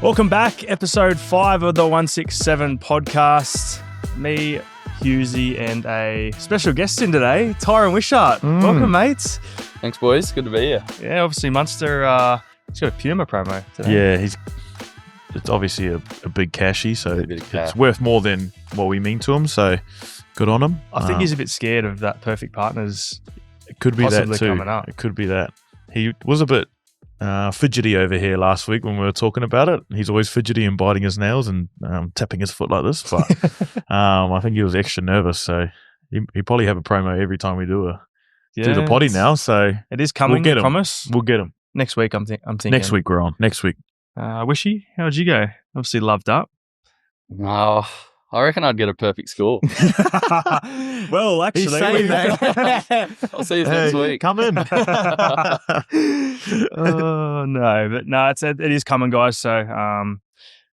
Welcome back, episode 5 of the 167 podcast. Me, Hughesy, and a special guest in today, Tyran Wishart. Welcome, mates. Thanks, boys. Good to be here. Yeah, obviously Munster, he's got a Puma promo today. Yeah, it's obviously a big cashy, so it's worth more than what we mean to him, so good on him. I think he's a bit scared of that perfect partners. It could be that too. Coming up. It could be that. He was a bit fidgety over here last week when we were talking about it. He's always fidgety and biting his nails and tapping his foot like this, but I think he was extra nervous, so he probably have a promo every time we do the potty now, so it is coming, we'll get I promise. We'll get him. Next week, I'm thinking. Next week we're on. Next week. Wishy, how'd you go? Obviously loved up. No, I reckon I'd get a perfect score. Well, actually, he's saying that. I'll see you next week. Come in. Oh no, but no, it is coming, guys. So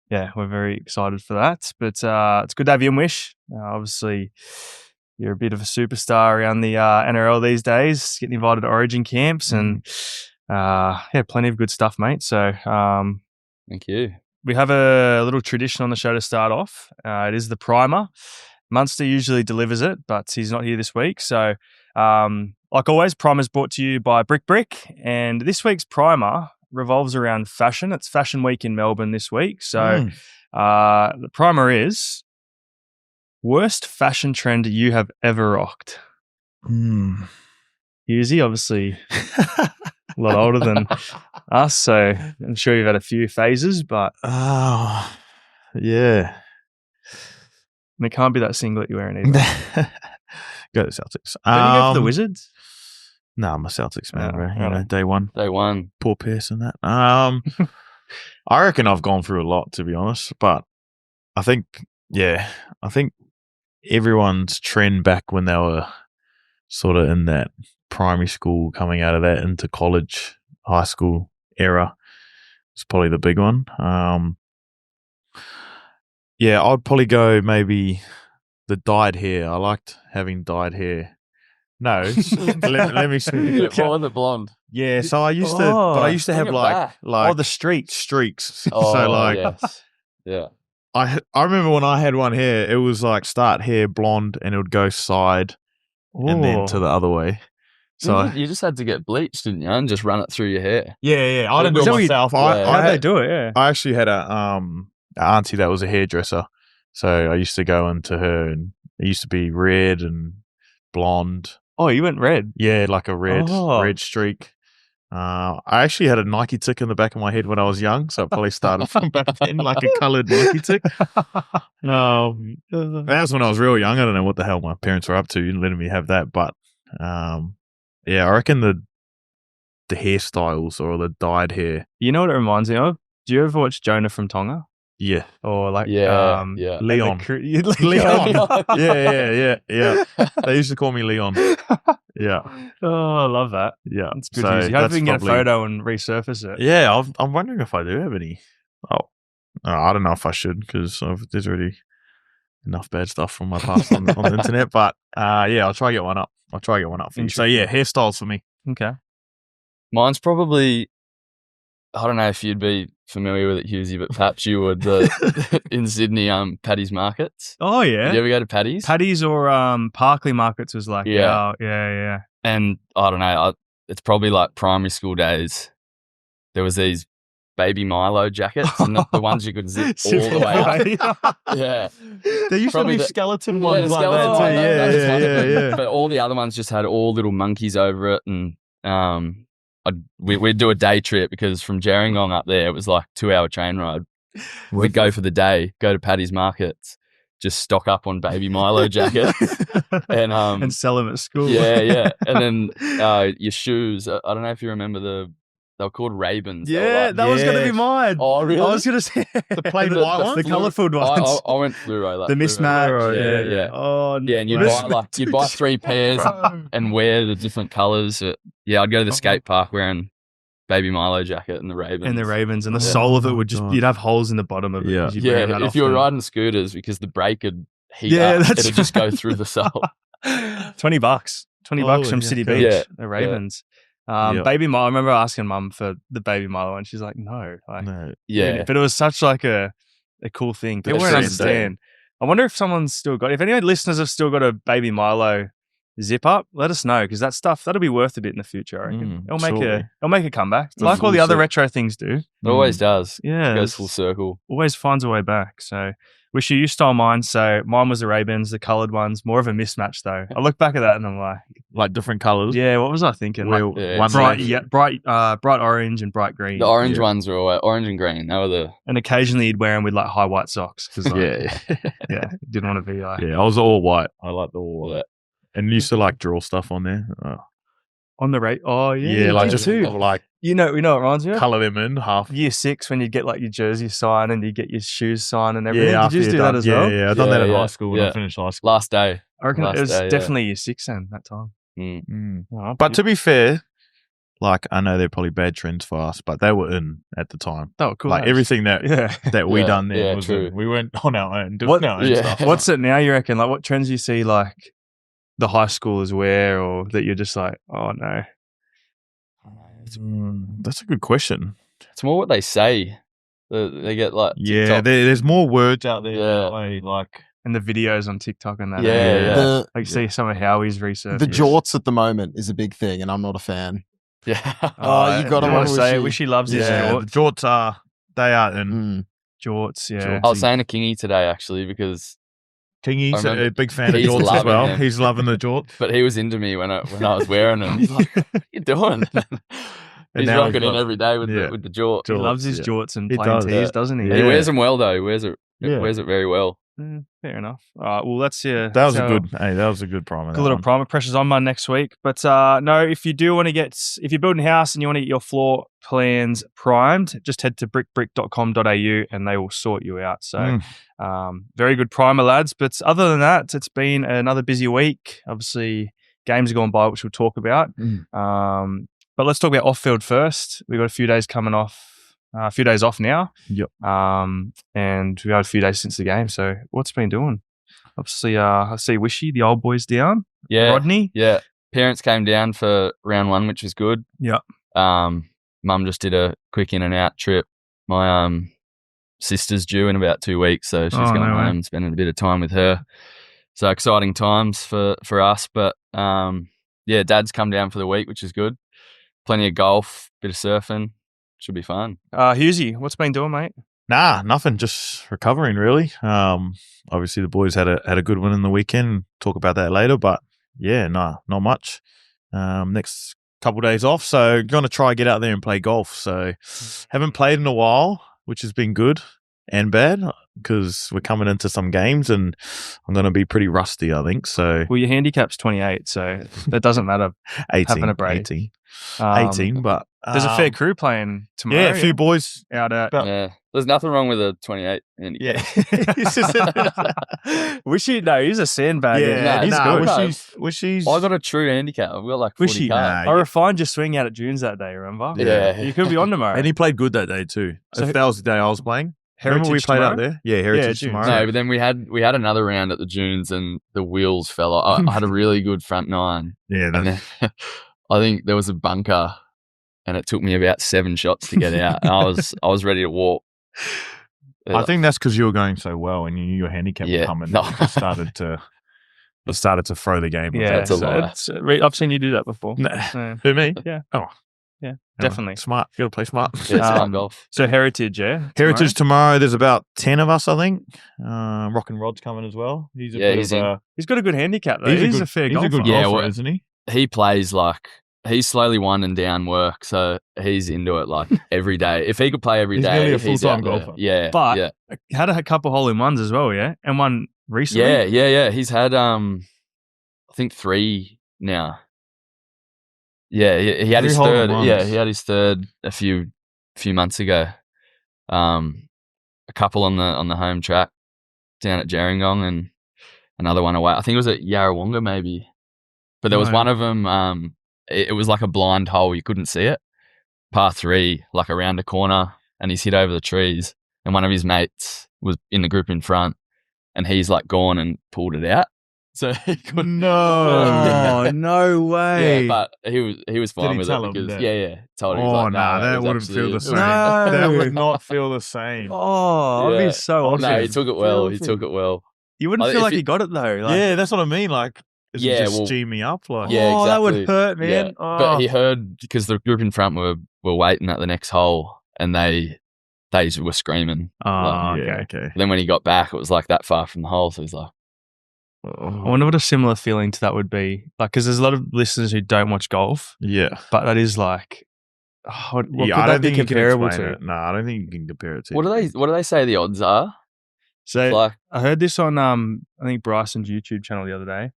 yeah, we're very excited for that. But it's good to have you in, Wish. Obviously, you're a bit of a superstar around the NRL these days, getting invited to Origin camps and plenty of good stuff, mate. So thank you. We have a little tradition on the show to start off. It is the primer. Munster usually delivers it, but he's not here this week. So, like always, primer's brought to you by BrickBrick. And this week's primer revolves around fashion. It's Fashion Week in Melbourne this week. So, the primer is worst fashion trend you have ever rocked. Hughesy, obviously a lot older than us, so I'm sure you've had a few phases, but yeah. And it can't be that singlet you're wearing either. Go to the Celtics. Don't you go for the Wizards? No, I'm a Celtics man, bro. Right. Day one. Poor Pierce and that. I reckon I've gone through a lot, to be honest, but I think everyone's trend back when they were sort of in that primary school, coming out of that into college, high school era, is probably the big one. I'd probably go maybe the dyed hair. I liked having dyed hair. No, let me see. The blonde. Yeah, so I used to have like the streaks. Yes. Yeah. I remember when I had one hair, it was like start hair blonde and it would go side and then to the other way. So you just had to get bleached, didn't you? And just run it through your hair. Yeah. I didn't do it myself. How'd they do it? Yeah. I actually had a auntie that was a hairdresser, so I used to go into her, and it used to be red and blonde. Oh, you went red? Yeah, like a red streak. I actually had a Nike tick in the back of my head when I was young, so I probably started from back then, like a coloured Nike tick. That was when I was real young. I don't know what the hell my parents were up to in letting me have that, but I reckon the hairstyles or the dyed hair. You know what it reminds me of? Do you ever watch Jonah from Tonga? Yeah. Or like Leon. Leon. Yeah. They used to call me Leon. Yeah. Oh, I love that. Yeah. It's good to use. Hope we can get a photo and resurface it. Yeah, I'm wondering if I do have any. I don't know if I should, because there's already enough bad stuff from my past on the internet. But I'll try to get one up. For you. So yeah, hairstyles for me. Okay. Mine's probably, I don't know if you'd be familiar with it, Hughesy, but perhaps you would. In Sydney, Paddy's markets. Oh yeah. Did you ever go to Paddy's? Paddy's or Parkley markets was like yeah. And I don't know, it's probably like primary school days. There was these baby Milo jackets, and the ones you could zip all the way up. Yeah. There used to be skeleton ones like that too. Yeah. But all the other ones just had all little monkeys over it, and we'd do a day trip, because from Gerringong up there, it was like 2-hour train ride. We'd go for the day, go to Paddy's markets, just stock up on baby Milo jackets and sell them at school. Yeah. And then your shoes, I don't know if you remember they were called Ravens. Yeah, that was going to be mine. Oh, really? I was going to say the plain white ones, the colourful ones. I went fluoro. The mismatch. Yeah. Oh, yeah, and you'd buy 3 pairs and wear the different colours. I'd go to the skate park wearing baby Milo jacket and the Ravens. And the sole of it would just, you'd have holes in the bottom of it. Yeah, if you were riding scooters, because the brake would heat up, it'd just go through the sole. $20 from City Beach, the Ravens. Yep. Baby Milo. I remember asking Mum for the Baby Milo, and she's like, "No." Like, No. Yeah. but it was such like a cool thing. People That's won't true. understand. I wonder if someone's still got. If any listeners have still got a Baby Milo zip up, let us know, because that stuff that'll be worth a bit in the future. I reckon surely. it'll make a comeback, The like all the full other set. retro things do. It always does. Yeah, It goes full circle. always finds a way back. So wish you stole mine. So mine was the Ray-Bans, the coloured ones. More of a mismatch though. I look back at that and I'm like, different colours. yeah, what was I thinking? Where Like, Yeah, one bright, left. bright orange and bright green. The orange Yeah. ones are always orange and green. They were the And occasionally you'd wear them with like high white socks because Yeah. didn't want to be like Yeah, I was all white. I like the all white. yeah. And used to like draw stuff on there. on the rate. Oh yeah, Yeah, like you just too. like You know what it reminds me of? colour them in half. Year 6 when you'd get like your jersey signed and you get your shoes signed and everything. Yeah, Did you just do that as well? Yeah, I done that in Yeah, high school when yeah. I finished high school. last day. I reckon Last it was day, yeah. definitely year 6 then that time. Oh, But to be fair, like I know they're probably bad trends for us, but they were in at the time. that was cool. Like eh? everything that Yeah. that we Yeah, done there yeah, was true. in. We went on our own, doing What- our own yeah. stuff. What's it now, you reckon? Like what trends you see like the high schoolers wear or that you're just like, oh no. That's a good question. It's more what they say. They get like Yeah, TikTok. there's more words out there. Yeah. That way, like And the videos on TikTok and that. Yeah, eh? yeah. The, Like see some of Howie's research. the jorts at the moment is a big thing, and I'm not a fan. Yeah. Oh, you gotta want want to to say it. Wishy. Wishy loves his yeah, the jorts. jorts they are in. Mm. Jorts, yeah. Jorts. I was saying to Kingy today actually because Kingy's I remember a big fan of he's jorts as loving well. them. He's loving the jorts. but he was into me when I was wearing them. He's like, what are you doing? He's now rocking he's in got- every day with yeah. the jort. He loves his yeah. jorts and He plain does, tees, yeah. doesn't he? Yeah. He wears them well though. He wears it Yeah. wears it very well. Fair enough. All right, well, that's That was that's a our- good. Hey, that was a good primer. Good that little one. primer. Pressure's on mine next week. But no, if you do want to if you're building a house and you want to get your floor plans primed, just head to brickbrick.com.au and they will sort you out. So very good primer, lads. But other than that, it's been another busy week. Obviously, games are gone by, which we'll talk about. But let's talk about off-field first. We've got a few days coming off. A few days off now. Yep. And we've had a few days since the game. So what's been doing? Obviously, I see Wishy, the old boys down. Yeah. Rodney. Yeah. Parents came down for round 1, which was good. Yeah. Mum just did a quick in and out trip. My sister's due in about 2 weeks, so she's Oh, going no way. home and spending a bit of time with her. So exciting times for us. But yeah, Dad's come down for the week, which is good. Plenty of golf, bit of surfing. Should be fun. Hughesy, what's been doing, mate? Nah, nothing. Just recovering, really. Obviously the boys had a good win in the weekend. Talk about that later, but yeah, nah, not much. Next couple of days off, so going to try get out there and play golf. So haven't played in a while, which has been good and bad because we're coming into some games and I'm going to be pretty rusty, I think. So Well, your handicap's 28, so that doesn't matter. 18, having a break. 18, Um, 18, but There's a fair crew playing tomorrow. yeah, a few boys. out at. But- Yeah. There's nothing wrong with a 28 handicap. Yeah. Wishy, no, he's a sandbagger. Yeah, No, he's no, good. no. Wishy's. I got a true handicap. I've got like 40 Wishy, cards. nah. I refined your swing out at Dunes that day, remember? Yeah. You could be on tomorrow. And he played good that day too. So- if that was the day I was playing. Remember we Heritage played out tomorrow? there? Yeah, Heritage Dunes. tomorrow. No, but then we had another round at the Dunes and the wheels fell off. I had a really good front nine. Yeah, And then I think there was a bunker and it took me about 7 shots to get out. And I was ready to walk. I think that's because you were going so well and you knew your handicap Yeah, was coming. no. You started to throw the game. Yeah, That's a so lie. it's, I've seen you do that before. Nah. Yeah, Who, me? Yeah. Oh. Yeah, Anyway, definitely. smart. You got to play smart. Yeah, it's Um, golf. So Heritage, yeah? Heritage tomorrow. There's about 10 of us, I think. Rock and Rod's coming as well. He's a Yeah, bit he's of in. a, He's got a good handicap, though. He's a fair he's golfer. a good Yeah, golfer, well, isn't he? He plays like he's slowly winding down work, so he's into it like every day. If he could play every He's day, nearly a he's full-time out there. golfer. Yeah, But yeah, had a couple hole-in-ones as well, yeah? And one recently? yeah. He's had I think 3 now. Yeah, he had 3 his hole in third. ones. Yeah, he had his third a few months ago. A couple on the home track down at Gerringong and another one away. I think it was at Yarrawonga maybe. But there was Right. one of them. It was like a blind hole. You couldn't see it. Par 3, like around a corner, and he's hit over the trees. And one of his mates was in the group in front, and he's like gone and pulled it out. So he couldn't. No. Oh, no way. Yeah, but he was fine he with tell it him because that? yeah. Told him. He's Oh, like, nah, no, that it was wouldn't feel the actually- same. No. That would not feel the same. Oh, I'd Yeah. be so Oh, No, upset. he took it well. He Filthy. took it well. You wouldn't I- feel if like it- he got it though. Like, Yeah, that's what I mean. Like, is he Yeah, just well- G me up? Like, Yeah, oh, that would exactly. hurt, man. Yeah. Oh. But he heard because the group in front were waiting at the next hole and they were screaming. Oh, Like, yeah, okay. okay. then when he got back, it was like that far from the hole. So he's like, I wonder what a similar feeling to that would be. Like, because there's a lot of listeners who don't watch golf, Yeah. but that is like, what Yeah, could I that don't be think you can comparable explain to? it. No, I don't think you can compare it to. what do they say the odds are? So Like, I heard this on I think Bryson's YouTube channel the other day.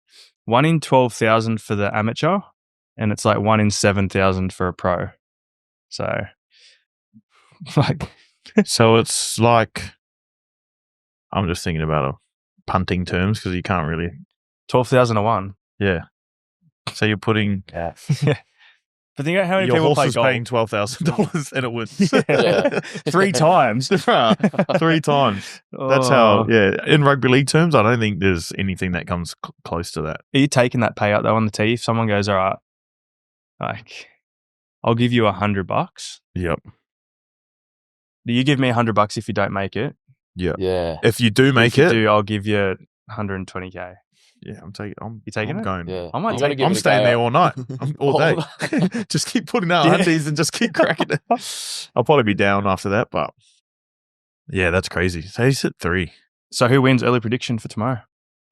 1 in 12,000 for the amateur, and it's like 1 in 7,000 for a pro. So, like, So it's like, I'm just thinking about punting terms because you can't really. 12,000 to 1. Yeah. So you're putting But think about how many your people horse play is golf. paying $12,000 and it wins. Yeah. 3 times. 3 times. That's how. Oh. Yeah. In rugby league terms, I don't think there's anything that comes close to that. Are you taking that payout though on the tee? If someone goes, all right, like, I'll give you $100. Yep. Do you give me $100 if you don't make it? yeah. If you do make if you it, do, I'll give you 120K. yeah, I'm taking. You taking I'm it? going. Yeah. I might You gotta take- give I'm it a staying go. there all night, all day. Just keep putting out Yeah. undies and just keep cracking it. I'll probably be down after that, but yeah, that's crazy. So he's at 3. So who wins? Early prediction for tomorrow.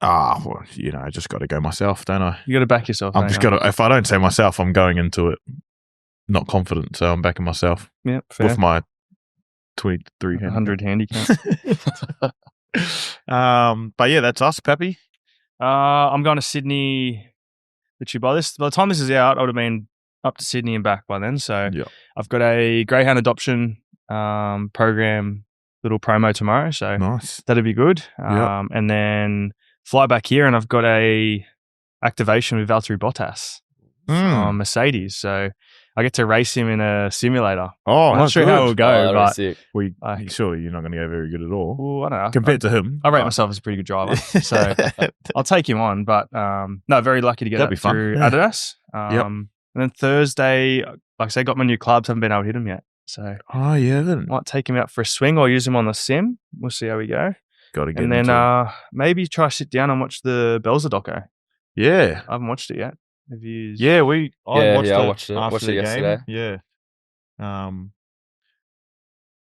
Well, I just got to go myself, don't I? You got to back yourself. I'm don't just you? got to. If I don't say myself, I'm going into it not confident. So I'm backing myself Yeah, fair. with my 23 100 handicap. But yeah, that's us, Peppy. I'm going to Sydney. Literally by the time this is out, I would have been up to Sydney and back by then. So Yeah. I've got a greyhound adoption program little promo tomorrow. So Nice. that'd be good. Yeah. And then fly back here, and I've got a activation with Valtteri Bottas on Mercedes. So I get to race him in a simulator. Oh, I'm not sure how it will go, Oh, that was but sick. surely you're not going to go very good at all well, I don't know. compared to him. I rate myself as a pretty good driver, so I'll take him on. But no, very lucky to get That'd that be fun. through Yeah. Adidas. And then Thursday, like I say, got my new clubs. Haven't been able to hit them yet, so Oh, yeah, then might take him out for a swing or use him on the sim. We'll see how we go. got to get And then into it. maybe try to sit down and watch the Bellamy Doco. Yeah. I haven't watched it yet. Have you? Yeah, I watched it. after Watched the it game. yesterday. Yeah.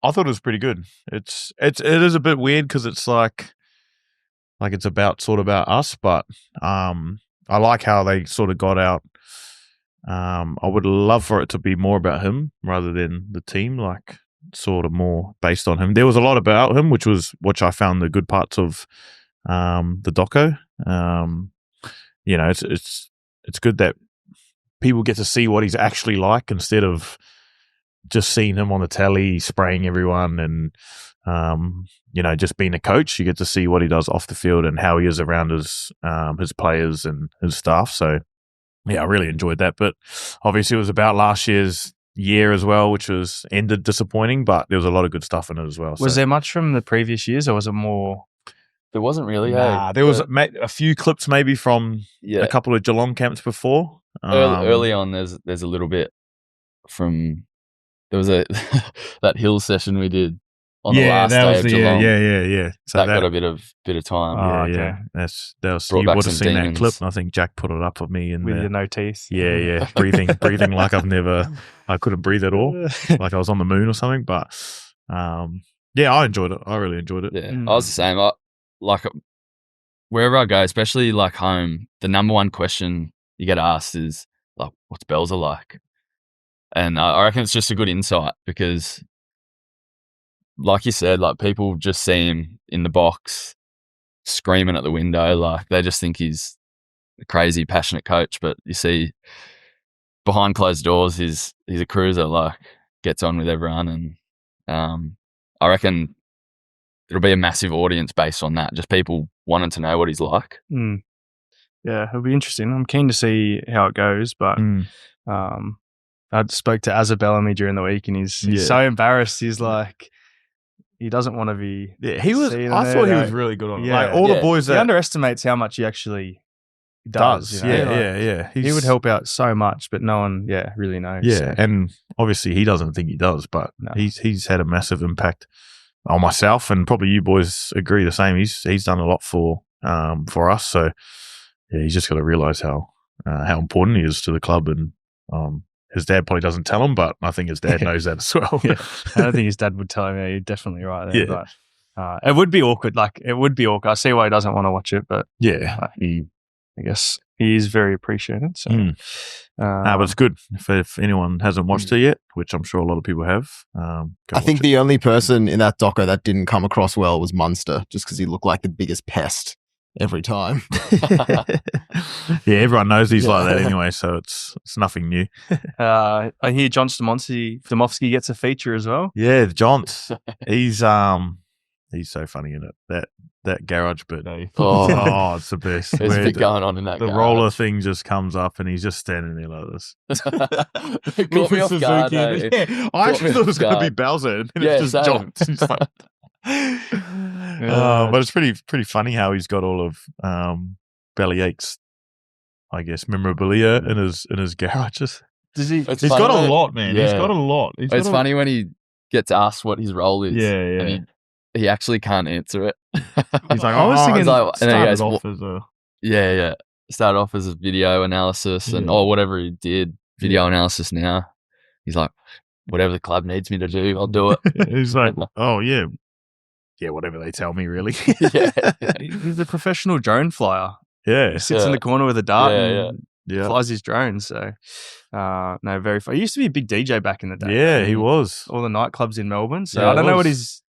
I thought it was pretty good. It is a bit weird because it's like it's about us, but I like how they sort of got out. I would love for it to be more about him rather than the team, like sort of more based on him. There was a lot about him, which I found the good parts of the doco. It's good that people get to see what he's actually like instead of just seeing him on the telly spraying everyone and just being a coach. You get to see what he does off the field and how he is around his players and his staff. So yeah, I really enjoyed that. But obviously it was about last year's year as well, which was ended disappointing, but there was a lot of good stuff in it as well. Was there much from the previous years, or was it more? There wasn't really. Nah, there was a few clips maybe from a couple of Geelong camps before. Early on, there's a little bit from. There was a that hill session we did on the last day of Geelong. Yeah. So that got a bit of time. Yeah, Oh, okay. yeah. That was Brought you back would have some seen demons. that clip, and I think Jack put it up for me. And With your no teeth. yeah, breathing like I couldn't breathe at all, like I was on the moon or something. But yeah, I enjoyed it. I really enjoyed it. Yeah, Mm. I was the same. Like wherever I go, especially like home, the number one question you get asked is like, "What's Belzer like?" And I reckon it's just a good insight because, like you said, like people just see him in the box screaming at the window, like they just think he's a crazy, passionate coach. But you see, behind closed doors, he's a cruiser. Like gets on with everyone, and I reckon it'll be a massive audience based on that. Just people wanting to know what he's like. Mm. Yeah, it'll be interesting. I'm keen to see how it goes, but Mm. I spoke to Bellamy during the week, and he's so embarrassed. He's like, he doesn't want to be. Yeah, he was. seen I there, thought he though. was really good on it. Yeah. Like all the boys He that underestimates how much he actually does. You know? Yeah. He would help out so much, but no one, really knows. Yeah, so. and obviously he doesn't think he does, but No. he's had a massive impact on myself, and probably you boys agree the same. He's done a lot for us, so yeah, he's just got to realise how important he is to the club, and his dad probably doesn't tell him, but I think his dad knows that as well. Yeah. I don't think his dad would tell him. Yeah, you're definitely right there. Yeah. But it would be awkward. I see why he doesn't want to watch it, but Yeah. I guess he is very appreciated. So, but it's good if anyone hasn't watched it yet, which I'm sure a lot of people have. I think the only person in that doco that didn't come across well was Munster, just because he looked like the biggest pest every time. Yeah, everyone knows he's like that anyway, so it's nothing new. I hear John Stomovsky gets a feature as well. Yeah, Johns. He's so funny in it. That garage bit. Oh, it's the best. There's a bit going on in that. The garage. roller thing just comes up and he's just standing there like this. It caught me off guard, eh? Yeah, I actually thought it was going to be Bowser, and then it's just same. Johns. He's like, but it's pretty funny how he's got all of Bellyache's, I guess, memorabilia in his garages. Does he? It's He's funny, got a mate. lot, man. He's Yeah. got a lot. It's funny when he gets asked what his role is. Yeah. And he actually can't answer it. He's like, I was thinking, he's like, and then he started goes, off as a yeah. Started off as a video analysis and or whatever he did, video analysis now. He's like, whatever the club needs me to do, I'll do it. He's like, oh yeah, whatever they tell me, really. he's a professional drone flyer. Yeah, He sits in the corner with a dart Yeah, and flies his drone. So, no, very fun. He used to be a big DJ back in the day. Yeah, he was. All the nightclubs in Melbourne. So Yeah, I don't know was. what his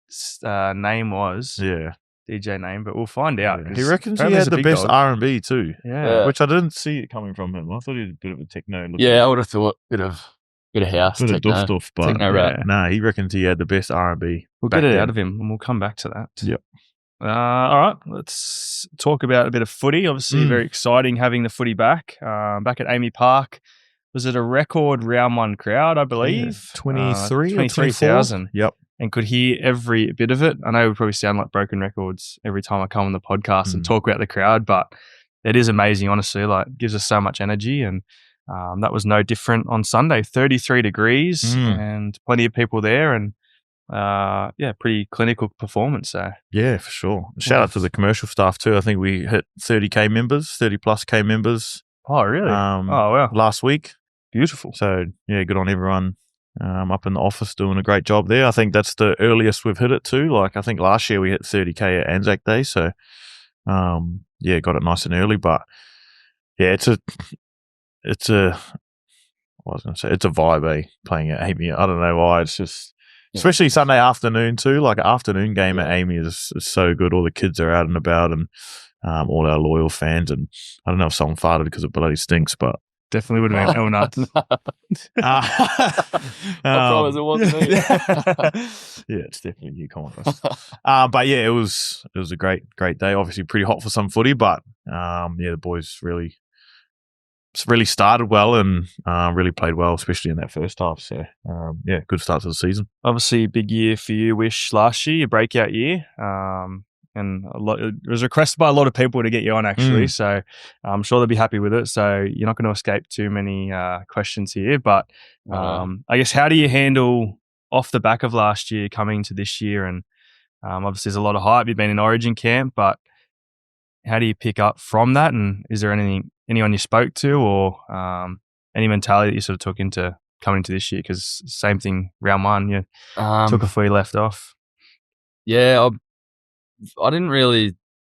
name was, Yeah, DJ name, but we'll find out. he reckons he apparently had he's a the big best dog. R&B too, Yeah. which I didn't see it coming from him. I thought he was a bit of a techno. Yeah, I would have thought bit of house, bit of techno. duff, but techno rap. nah, he reckons he had the best R&B. We'll back get it then. out of him and we'll come back to that. Yep. All right, let's talk about a bit of footy. Obviously, very exciting having the footy back. Back at Amy Park. Was it a record round one crowd, I believe? 23,000. Yep. And could hear every bit of it. I know we probably sound like broken records every time I come on the podcast and talk about the crowd, but it is amazing, honestly. Like, it gives us so much energy. And that was no different on Sunday. 33 degrees and plenty of people there. And pretty clinical performance. So Yeah, for sure. Shout out to the commercial staff too. I think we hit 30K members, 30 plus K members. Oh, really? Oh, wow. Last week. Beautiful. So yeah, good on everyone up in the office doing a great job there. I think that's the earliest we've hit it too. Like I think last year we hit 30K at Anzac Day. So got it nice and early. But yeah, it's a vibe, playing at Amy. I don't know why. It's just especially Sunday afternoon too. Like an afternoon game at Amy is so good. All the kids are out and about, and all our loyal fans. And I don't know if someone farted because it bloody stinks, but definitely would have been El Nuts. I promise it wasn't me. Yeah, it's definitely you. Come on, but yeah, it was a great day. Obviously, pretty hot for some footy, but the boys really started well and really played well, especially in that first half. So good start to the season. Obviously, a big year for you, Wish, last year, a breakout year. And it was requested by a lot of people to get you on, actually. So I'm sure they'll be happy with it. So you're not going to escape too many questions here. But I guess, how do you handle off the back of last year coming to this year? And obviously, there's a lot of hype. You've been in Origin camp, but how do you pick up from that? And is there anyone you spoke to, or any mentality that you sort of took into coming into this year? Because same thing, round one, you took it before you left off. Yeah, I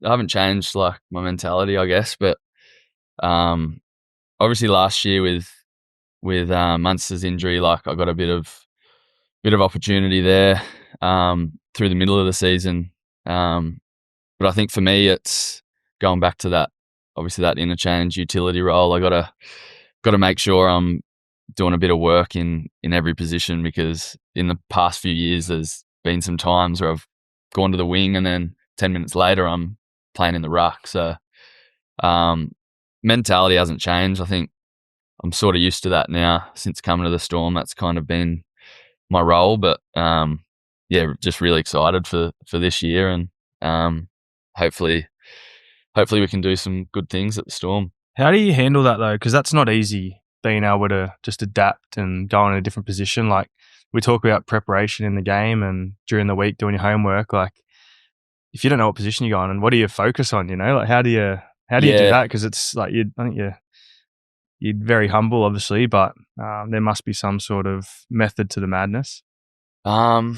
haven't changed like my mentality, I guess, but obviously last year with Munster's injury, like I got a bit of opportunity there through the middle of the season. But I think for me, it's going back to that, obviously that interchange utility role. I gotta make sure I'm doing a bit of work in every position, because in the past few years there's been some times where I've gone to the wing and then 10 minutes later I'm playing in the ruck. So mentality hasn't changed. I think I'm sort of used to that now since coming to the Storm. That's kind of been my role, but just really excited for this year, and hopefully we can do some good things at the Storm. How do you handle that though? Because that's not easy, being able to just adapt and go in a different position. Like we talk about preparation in the game and during the week doing your homework. Like if you don't know what position you're going and what do you focus on, like how do you do that? Because it's like I think you're very humble, obviously, but there must be some sort of method to the madness. I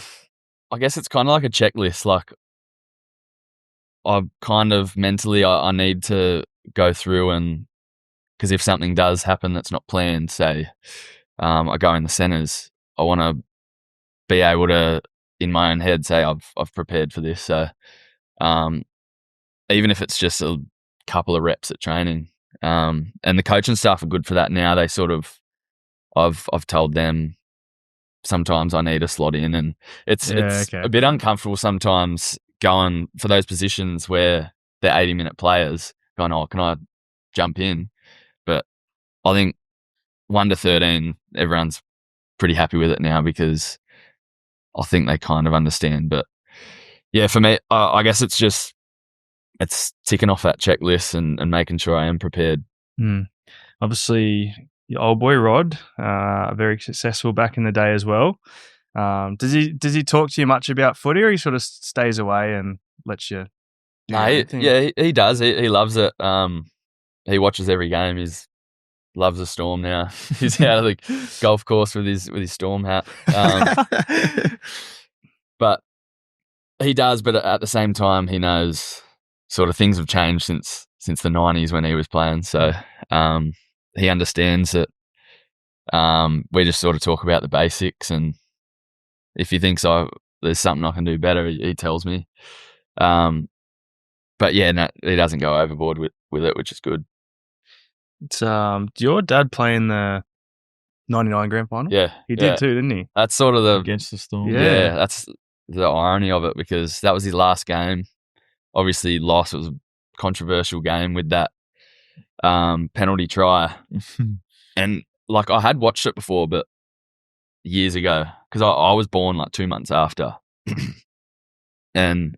guess it's kind of like a checklist. Like I kind of mentally, I need to go through and because if something does happen that's not planned, say I go in the centres, I want to be able to, in my own head, say I've prepared for this. So even if it's just a couple of reps at training, and the coaching staff are good for that now. They sort of, I've told them sometimes I need a slot in, and it's a bit uncomfortable sometimes going for those positions where they're 80-minute players going, oh, can I jump in? But I think 1 to 13, everyone's pretty happy with it now because I think they kind of understand. But yeah, for me, I guess it's ticking off that checklist and making sure I am prepared. Obviously, your old boy Rod, very successful back in the day as well. Does he talk to you much about footy, or he sort of stays away and lets you do anything? He does. He loves it. He watches every game. Loves the Storm now. He's out of the golf course with his Storm hat. But he does. But at the same time, he knows sort of things have changed since the 90s when he was playing. So he understands that. We just sort of talk about the basics, and if he thinks there's something I can do better, he tells me. But yeah, no, he doesn't go overboard with it, which is good. It's did your dad play in the 99 grand final? Yeah. He did too, didn't he? That's sort of against the Storm. Yeah, that's the irony of it, because that was his last game. Obviously he lost. It was a controversial game with that penalty try. And like I had watched it before, but years ago, because I was born like 2 months after. And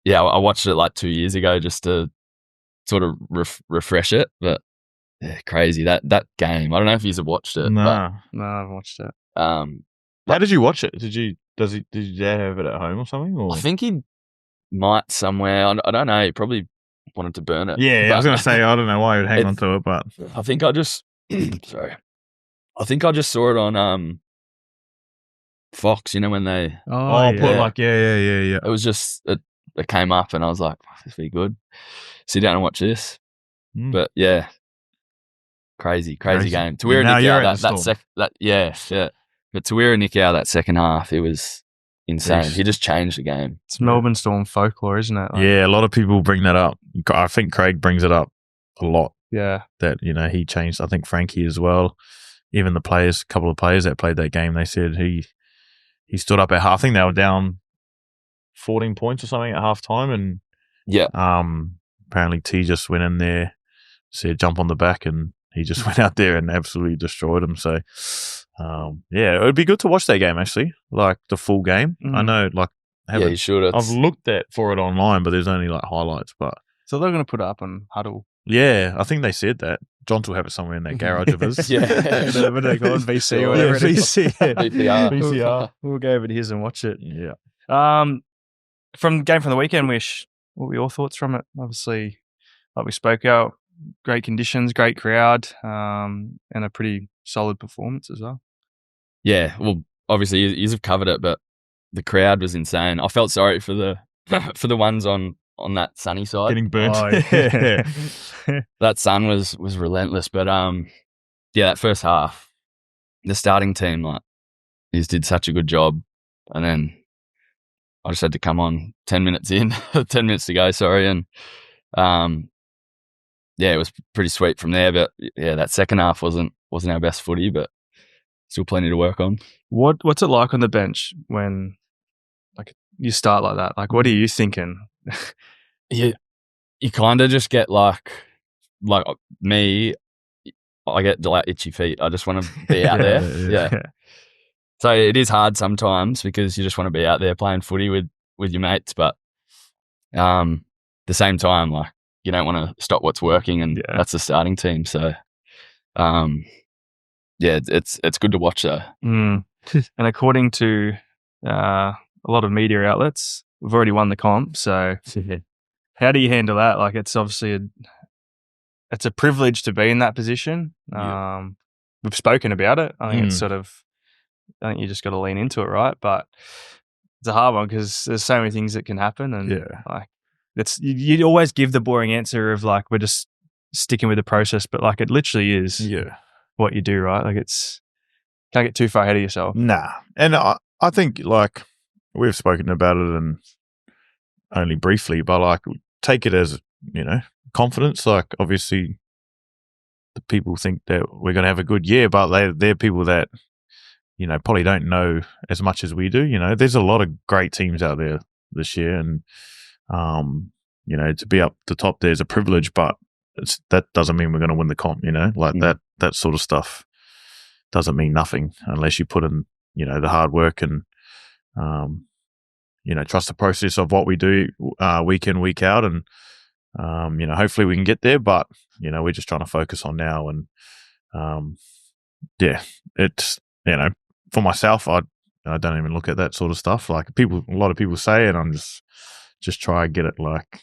yeah, I watched it like 2 years ago just to sort of refresh it. But yeah, crazy that game. I don't know if you've watched it. No, I haven't watched it. How did you watch it? Did your dad have it at home or something? Or? I think he might somewhere. I don't know. He probably wanted to burn it. Yeah, I was going to say, I don't know why he would hang on to it, but I think I just sorry. I think I just saw it on Fox, when they yeah. It was just it came up and I was like, this will be good. Sit down and watch this. But yeah. Crazy game. To wear a nick out But to wear a nick out that second half, it was insane. He just changed the game. It's Melbourne Storm folklore, isn't it? Like, yeah, a lot of people bring that up. I think Craig brings it up a lot. Yeah. That, he changed. I think Frankie as well. Even the players, a couple of players that played that game, they said he stood up at half. I think they were down 14 points or something at half time. And apparently T just went in there, said jump on the back, and he just went out there and absolutely destroyed him. So, yeah, it would be good to watch that game, actually, like the full game. I know, like, you should. I've looked for it online, but there's only like highlights. But so they're going to put it up on Huddle. Yeah, I think they said that. John will have it somewhere in that garage of his. What do they call it? VC or whatever. VC. VCR. We'll go over to his and watch it. Yeah. From game from the weekend, Wish, what were your thoughts from it? Obviously, like we spoke out, great conditions, great crowd, and a pretty solid performance as well. Yeah, well, obviously you've covered it, but the crowd was insane. I felt sorry for the ones on that sunny side. Getting burnt. Yeah. That sun was relentless. But yeah, that first half, the starting team he did such a good job, and then I just had to come on 10 minutes in, 10 minutes to go. Sorry, and yeah, it was pretty sweet from there. But yeah, that second half wasn't our best footy, but still plenty to work on. What's it like on the bench when you start like that? Like, what are you thinking? You kind of just get like me, I get like itchy feet. I just want to be out there. Yeah. So it is hard sometimes because you just want to be out there playing footy with your mates, but the same time, like you don't want to stop what's working, and that's the starting team. So, it's good to watch though. And according to a lot of media outlets, we've already won the comp. So how do you handle that? Like, it's obviously it's a privilege to be in that position. We've spoken about it. I think it's I think you just got to lean into it, right? But it's a hard one because there's so many things that can happen, and like you always give the boring answer of like, we're just sticking with the process, but like it literally is what you do, right? Like, it's can't get too far ahead of yourself. Nah. And I think like we've spoken about it and only briefly, but like take it as, confidence. Like, obviously the people think that we're going to have a good year, but they're people that, probably don't know as much as we do. There's a lot of great teams out there this year, and, to be up the top there is a privilege, but that doesn't mean we're going to win the comp, like that sort of stuff doesn't mean nothing unless you put in, the hard work and, trust the process of what we do week in, week out. And, hopefully we can get there, but, we're just trying to focus on now. And, it's, for myself, I don't even look at that sort of stuff. Like, a lot of people say it, I'm just try and get it, like,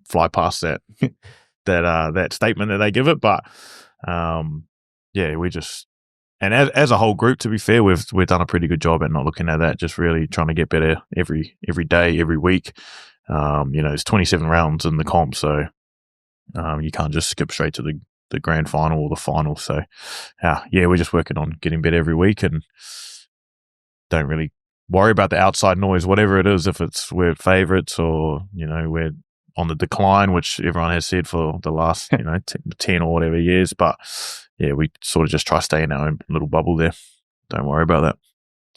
fly past that, that statement that they give it. But, we just, and as a whole group, to be fair, we've done a pretty good job at not looking at that, just really trying to get better every day, every week. There's 27 rounds in the comp, so you can't just skip straight to the grand final or the final. So, we're just working on getting better every week and don't really worry about the outside noise, whatever it is, if we're favourites or, we're on the decline, which everyone has said for the last, 10 or whatever years. But, we sort of just try to stay in our own little bubble there. Don't worry about that.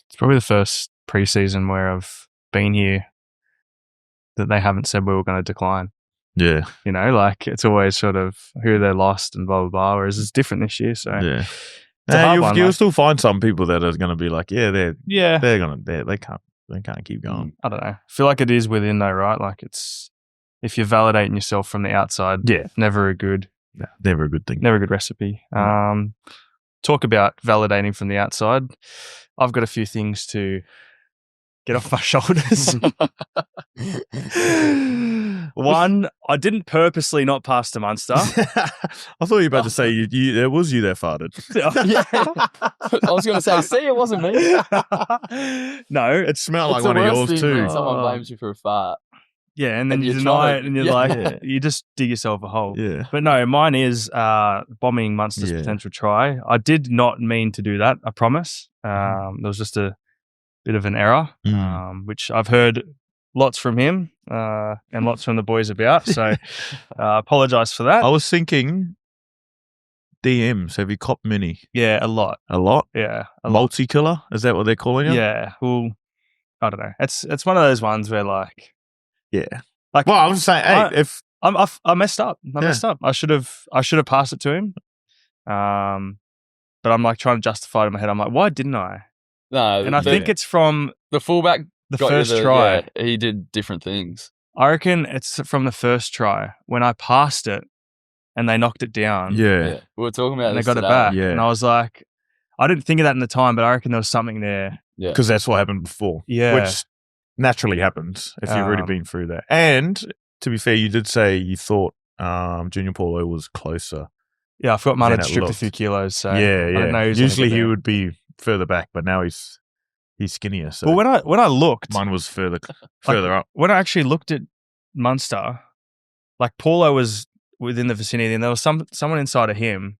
It's probably the first preseason where I've been here that they haven't said we were going to decline. Yeah. Like, it's always sort of who they lost and blah, blah, blah, whereas it's different this year. So, you'll still find some people that are going to be like, they can't keep going. I don't know. I feel like it is within though, right? Like, it's, if you're validating yourself from the outside, never a good thing. Never a good recipe. Talk about validating from the outside. I've got a few things to get off my shoulders. One, I didn't purposely not pass to Munster. I thought you were about to say it was you that farted. I was going to say, see, it wasn't me. No. It smelled like one of yours too. Someone blames you for a fart. Yeah, and then you deny it, and you're like, you just dig yourself a hole. Yeah. But no, mine is bombing Munster's potential try. I did not mean to do that, I promise. There was just a bit of an error, which I've heard lots from him and lots from the boys about. So apologise for that. I was thinking DMs. Have you copped many? Yeah, a lot. A lot? Yeah. Multi-killer? Is that what they're calling it? Yeah. Well, I don't know. It's one of those ones where like... Yeah. Like, well, I'm just saying, hey, I messed up. I messed up. I should have passed it to him. But I'm like trying to justify it in my head. I'm like, why didn't I? No. And I think it's from the fullback. The first try. Yeah, he did different things. I reckon it's from the first try when I passed it and they knocked it down. Yeah. We were talking about and this they got today. it back. Yeah. And I was like, I didn't think of that in the time, but I reckon there was something there. Yeah. Because that's what happened before. Yeah. Which naturally happens if you've already been through that. And to be fair, you did say you thought Junior Paulo was closer. Yeah, I thought mine had stripped a few kilos. So yeah. I don't know usually he would be further back, but now he's skinnier. So well, when I looked, mine was further up. When I actually looked at Munster, like Paulo was within the vicinity, and there was someone inside of him,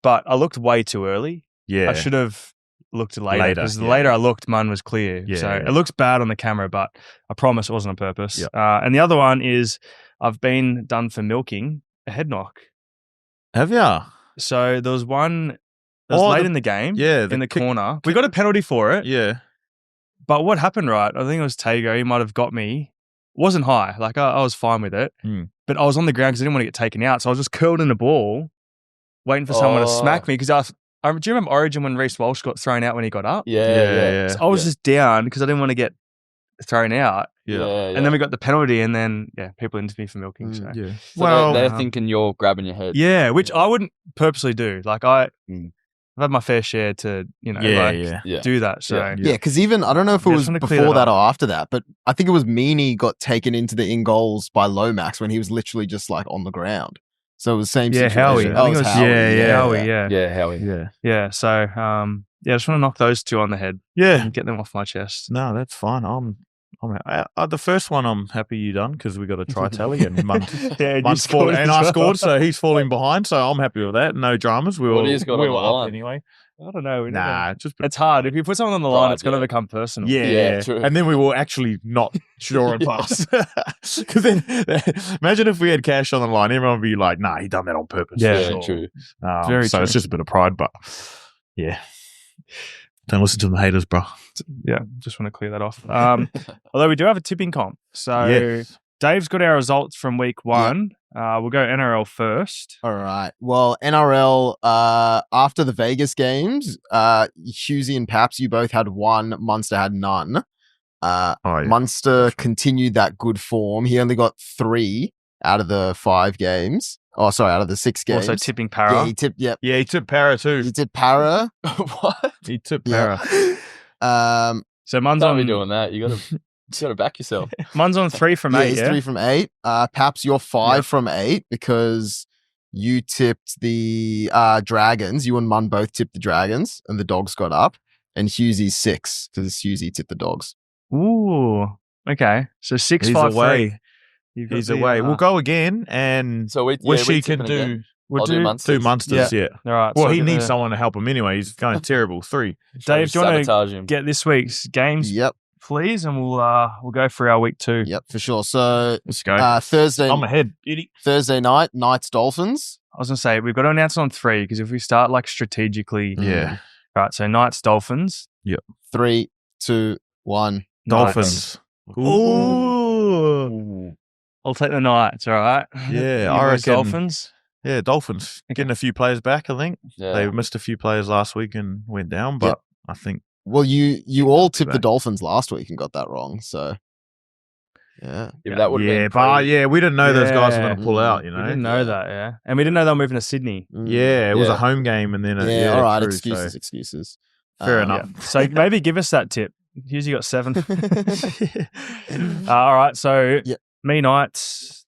but I looked way too early. Yeah, I should have looked later because the later I looked, mine was clear. Yeah, so it looks bad on the camera, but I promise it wasn't on purpose. Yep. And the other one is I've been done for milking a head knock. Have ya? So there was one. It was late in the game. Yeah, in the corner. We got a penalty for it. Yeah. But what happened, right? I think it was Tago. He might have got me. It wasn't high. Like, I was fine with it. But I was on the ground because I didn't want to get taken out. So I was just curled in the ball, waiting for someone to smack me. Because do you remember Origin when Reece Walsh got thrown out when he got up? Yeah. So I was just down because I didn't want to get thrown out. Yeah. And then we got the penalty, and then people into me for milking. So Yeah. So Well, they're thinking you're grabbing your head. yeah, which I wouldn't purposely do. Like I've Mm. had my fair share to Yeah. do that. So Yeah, because even I don't know if it Yeah, was just wanna clear before that that up. or after that, but I think it was Meany got taken into the in goals by Lomax when he was literally just like on the ground. So it was the same Yeah, situation. Howie. I think it was Howie, yeah. Howie. Yeah. So I just want to knock those two on the head yeah. and get them off my chest. No, that's fine. The first one I'm happy you done because we got a try tally and Munt's falling, and I scored, so he's falling behind. So I'm happy with that. No dramas. We What were, do you got we on were the up line? anyway. I don't know. Just It's hard. If you put someone on the line, Right, it's going to yeah. become personal. yeah. true. And then we were actually not sure and pass. Because then, imagine if we had cash on the line, everyone would be like, "Nah, he done that on purpose." Yeah, Yeah, true. Very so true. it's just a bit of pride, but yeah. Don't listen to the haters, bro. Yeah, just want to clear that off. Although we do have a tipping comp. So Yes. Dave's got our results from week 1. We'll go NRL first. All right. Well, NRL, after the Vegas games, Hughesy and Paps, you both had 1. Munster had none. Munster continued that good form. He only got 3 out of the 5 games. Oh, sorry, out of the 6 games. Also tipping Para. Yeah, he tipped. Yep. Yeah, he took Para too. He did Para. What? He took Yeah. Para. So Mun's Don't be on doing that. You gotta back yourself. Mun's on 3 from Yeah, 8. he's Yeah, 3 from 8. Paps, you're 5 Yep. from 8 because you tipped the Dragons. You and Mun both tipped the Dragons, and the Dogs got up. And Hughesy's 6 because Hughesy tipped the Dogs. Ooh. Okay. So 6, He's 5, 3. away. You've got He's the, away. We'll go again, and So we Wishy can tipping do. again. We'll I'll do do Munsters. Munsters. Yeah. All right. Well, so he I'll get needs the- someone to help him anyway. He's going terrible. 3. Dave, do you want to Sabotage him. get this week's games, Yep. please, and we'll go through our week 2. Yep, for sure. So Let's go. Thursday I'm ahead. Idiot. Thursday night, Knights Dolphins. I was gonna say we've got to announce on 3 because if we start like strategically, Yeah. right. So Knights, Dolphins, 3, 2, 1. Dolphins. Ooh. I'll take the Knights. All right. Yeah, You I boys reckon- Dolphins. Yeah, Dolphins. Getting a few players back, I think. Yeah. They missed a few players last week and went down, but I think Well, you all tipped the Right. Dolphins last week and got that wrong. So, yeah. Yeah, that would have been we didn't know those guys were Yeah. going to pull out, you know. We didn't know that, yeah, and we didn't know they were moving to Sydney. Yeah, it was Yeah. a home game and then Yeah, all right. true, Excuses, so excuses. fair Yeah. enough. So maybe give us that tip. Usually got 7. All right. So Yep. me Knights.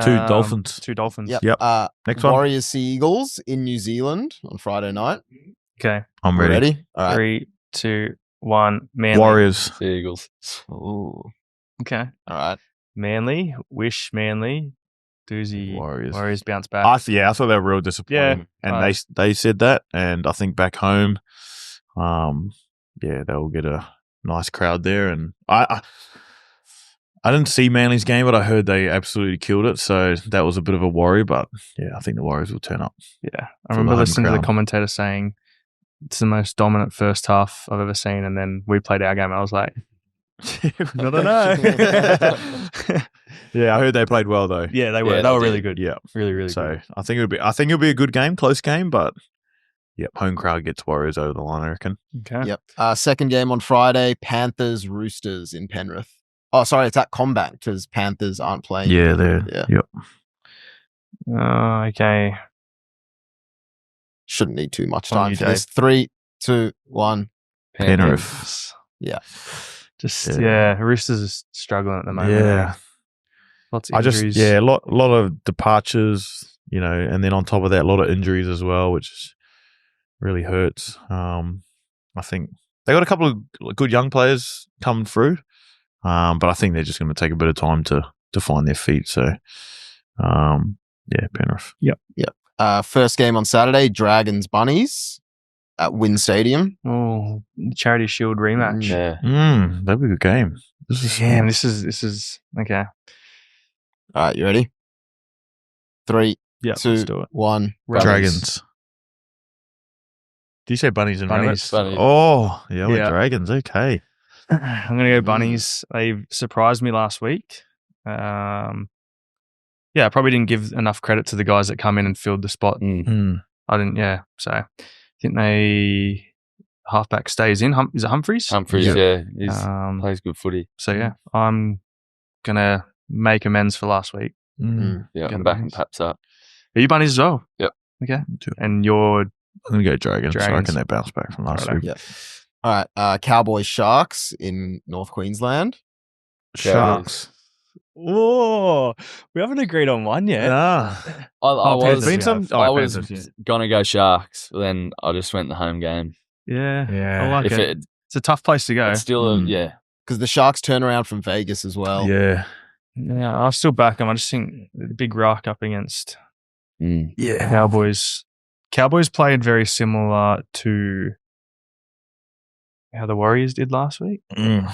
2 Dolphins. 2 Dolphins. Yep. Yep. Next one. Warriors Sea Eagles in New Zealand on Friday night. Okay. I'm We're ready. ready? All right. 3, 2, 1. Manly. Warriors. the Eagles. Ooh. Okay. All right. Manly. Wish Manly. Doozy. Warriors. Warriors bounce back. I thought they were real disappointing. Yeah. And they said that, and I think back home, they'll get a nice crowd there. And I didn't see Manly's game, but I heard they absolutely killed it. So that was a bit of a worry, but yeah, I think the Warriors will turn up. Yeah. I For remember the home listening to the crowd. commentator saying it's the most dominant first half I've ever seen. And then we played our game and I was like, I don't know. Yeah, I heard they played well though. Yeah, they were. Yeah, they were they really did. good. Yeah. Really, really So good. I think it'll be a good game, close game, but yep, home crowd gets Warriors over the line, I reckon. Okay. Yep. Second game on Friday, Panthers Roosters in Penrith. Oh, sorry, it's at Combat because Panthers aren't playing. Yeah, they're Yeah. yep. Okay. Shouldn't need too much On time you, for this. 3, 2, 1. Penrith. Yeah. Just, Yeah. Roosters are struggling at the moment. Yeah. Lots of injuries. a lot of departures, you know, and then on top of that, a lot of injuries as well, which really hurts. I think they got a couple of good young players coming through, but I think they're just going to take a bit of time to find their feet. So, Penrith. First game on Saturday, Dragons Bunnies at Wynn Stadium. Oh, Charity Shield rematch. Yeah. That'd be a good game. Damn, this is okay. All right, you ready? 3, Yeah, 2, let's do it. 1. Dragons. Do you say bunnies and Bunnies. rabbits? Bunnies. Oh, yeah, Yeah. dragons. Okay. I'm gonna go bunnies. They surprised me last week. I probably didn't give enough credit to the guys that come in and filled the spot. Mm. I didn't. Yeah, so I think they halfback stays in. Is it Humphries? Humphries, yeah. He Um, plays good footy. So yeah, I'm gonna make amends for last week. Mm. Yeah, Get I'm the backing bunnies. Paps up. Are you bunnies as well? Yep. Okay. Two. And you're I'm gonna go Dragons. I Dragons. reckon they bounce back from last Righto. week. Yeah. All right. Cowboys Sharks in North Queensland. Sharks. Whoa, we haven't agreed on one yet. Ah. I Panthers was, we have. I was Panthers, gonna go Sharks, then I just went the home game. Yeah, Yeah. I like If it. it, It's a tough place to go. it's still, yeah. Because the Sharks turn around from Vegas as well. Yeah. Yeah, I'll still back them. I just think the big rock up against Yeah. Cowboys. Cowboys played very similar to how the Warriors did last week. Mm.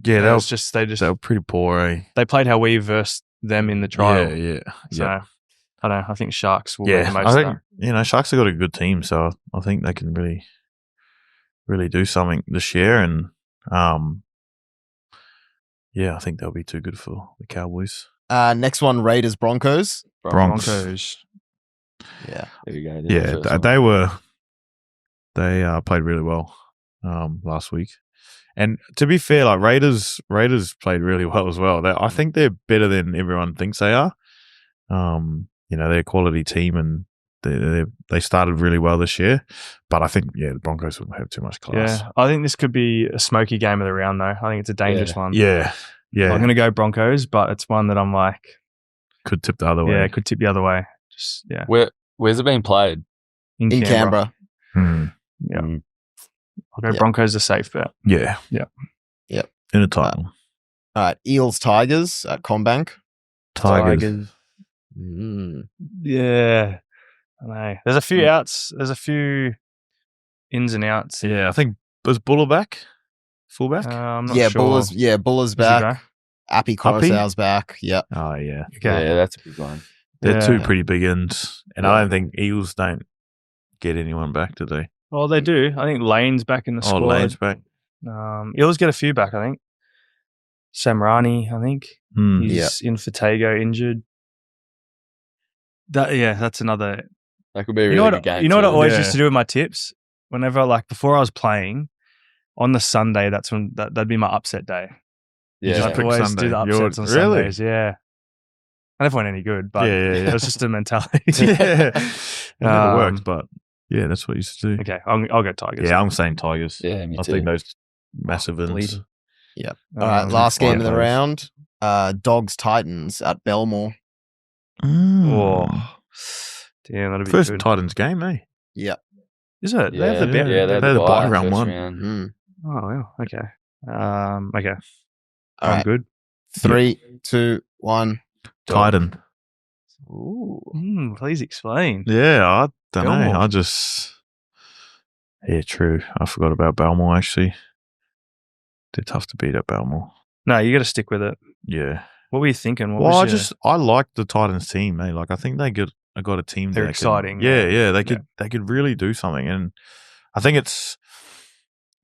Yeah, that was just they were pretty poor, eh? they played how we versed them in the trial. Yeah. So Yeah. I don't know. I think Sharks will make the most I of think that. Sharks have got a good team, so I think they can really do something this year, and yeah, I think they'll be too good for the Cowboys. Next one, Raiders Broncos. Broncos. Yeah. There we go. Yeah, they played really well last week. And to be fair, like Raiders played really well as well. I think they're better than everyone thinks they are. They're a quality team, and they started really well this year. But I think the Broncos will have too much class. Yeah, I think this could be a smoky game of the round, though. I think it's a dangerous one. Yeah. I'm going to go Broncos, but it's one that I'm like, could tip the other way. Yeah, it could tip the other way. Just Where's it being played? in Canberra. Yeah. I'll go Broncos a safe bet. Yeah. Yep. In a title. All right. Eels Tigers at Combank. Tigers. Yeah. I know. There's a few outs. There's a few ins and outs. Yeah, I think was Buller back? Fullback? I'm not sure. Buller's Is he back. Appy Coruscant's back. Yep. Oh, yeah. Okay. Yeah, that's a big one. They're two Yeah. pretty big ends. And I don't think Eels don't get anyone back, do they? Well, they do. I think Lane's back in the squad. Lane's back. Eels get a few back, I think. Samrani, I think. He's in Fatego injured. That's another. That could be a really good game. You know what I always Yeah. used to do with my tips? Whenever, before I was playing, on the Sunday, that's when that'd be my upset day. Yeah. just I'd pick always Sunday. do the upsets on Really? Sundays. Yeah. I never went any good, but Yeah. it was just a mentality. Yeah. It never worked, Um, but yeah, that's what I used to do. Okay, I'll go Tigers. Yeah, I'm saying Tigers. Yeah, me I too. think those massive ends. Bleed. Yep. All right. Last game of the Broncos. round. Dogs Titans at Belmore. Oh, damn, that'd be First good. Titans game, eh? Yep. Is it? Yeah, They have the yeah, bit. they had had the bye bye round first one. round. Mm. Oh, wow. Okay. Okay. All I'm right. good. 3, 2, 1. Titan. Ooh. Please explain. Yeah, I don't Belmore. know. Yeah, true. I forgot about Belmore, actually. They're tough to beat at Belmore. No, you got to stick with it. Yeah. What were you thinking? What Well, was I like the Titans team, eh? I think I got a team. They're that exciting, Can, yeah. they could really do something, and I think it's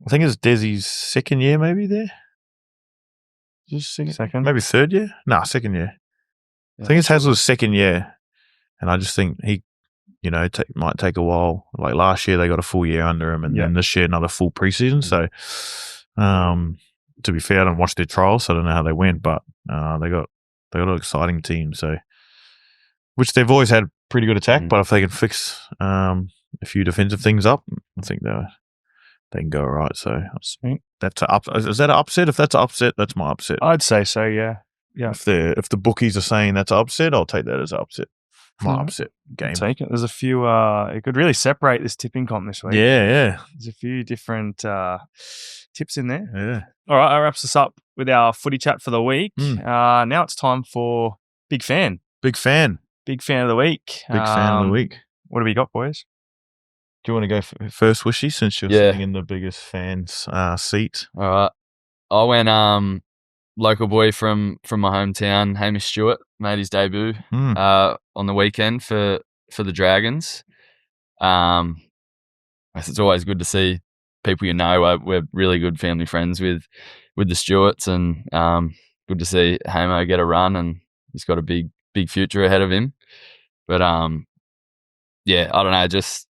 Desi's second year, maybe there. Just Second? maybe third year. No, second year. I think it's Hazel's second year, and I just think he, might take a while. Like last year, they got a full year under him, and then this year another full preseason. So, to be fair, I didn't watch their trials, so I don't know how they went, but they got an exciting team. So, which they've always had pretty good attack, but if they can fix a few defensive things up, I think they can go all right. So that's is that an upset? If that's an upset, that's my upset. I'd say so, yeah. Yeah. If the bookies are saying that's an upset, I'll take that as an upset. My upset game. Take it. There's a few. It could really separate this tipping comp this week. Yeah. There's a few different tips in there. Yeah. All right, that wraps us up with our footy chat for the week. Now it's time for Big Fan. Big fan. Big Fan of the week. Big fan of the week. What have we got, boys? Do you want to go first, Wishy, since you're sitting in the biggest fans seat? All right. I went local boy from my hometown, Hamish Stewart, made his debut on the weekend for the Dragons. It's always good to see people we're really good family friends with the Stewarts, and good to see Hamo get a run, and he's got a big future ahead of him. But I don't know, just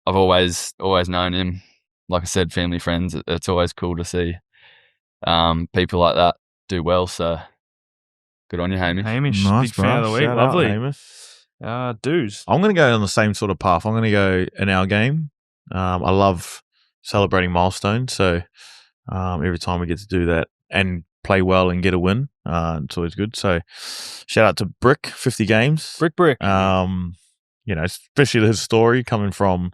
I've always known him like I said, family, friends. It's always cool to see people like that do well. So good on you, Hamish. Hamish, Nice, big fan of the bro. week. Shout out, Lovely. Hamish. Dues. I'm going to go on the same sort of path. I'm going to go in our game. I love celebrating milestones. So every time we get to do that and play well and get a win, it's always good. So shout out to Brick, 50 games. BrickBrick. Especially his story coming from,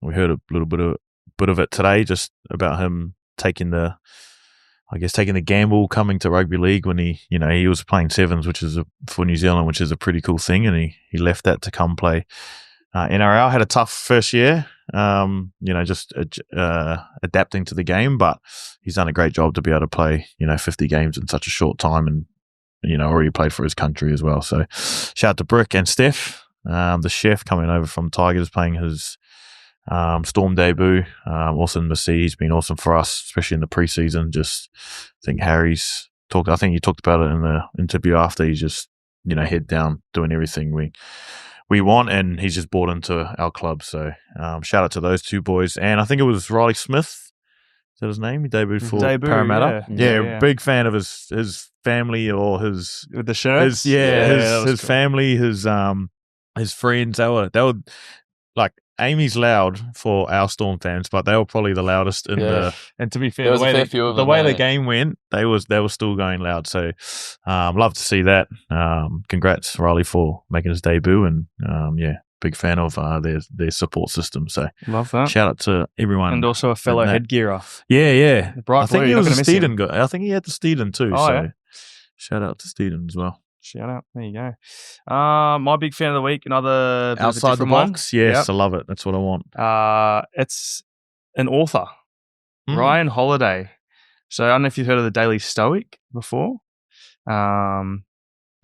we heard a little bit of it today, just about him taking the gamble coming to rugby league when he was playing sevens, which is for New Zealand, which is a pretty cool thing. And he left that to come play NRL. Had a tough first year, just adapting to the game, but he's done a great job to be able to play, 50 games in such a short time and, already played for his country as well. So shout out to Brick and Steph, the chef coming over from Tigers, playing his Storm debut. Awesome to see. He's been awesome for us, especially in the preseason. Just I think Harry's talked. I think he talked about it in the interview after. He's just head down doing everything we want, and he's just bought into our club. So shout out to those two boys. And I think it was Riley Smith. Is that his name? He debuted for Parramatta. Yeah, big fan of his family or his with the shirts. His family, his friends. They were like. Amy's loud for our Storm fans, but they were probably the loudest in the. And to be fair, the way the game went, they were still going loud. So, love to see that. Congrats, Riley, for making his debut, and big fan of their support system. So, love that. Shout out to everyone, and also a fellow headgearer. Yeah. Bright I think blue, he was a Steeden guy. I think he had the Steeden too. Oh, so, yeah. Shout out to Steeden as well. Shout out. There you go. My big fan of the week, another outside the box. One. Yes, yep. I love it. That's what I want. It's an author, Ryan Holiday. So I don't know if you've heard of the Daily Stoic before. But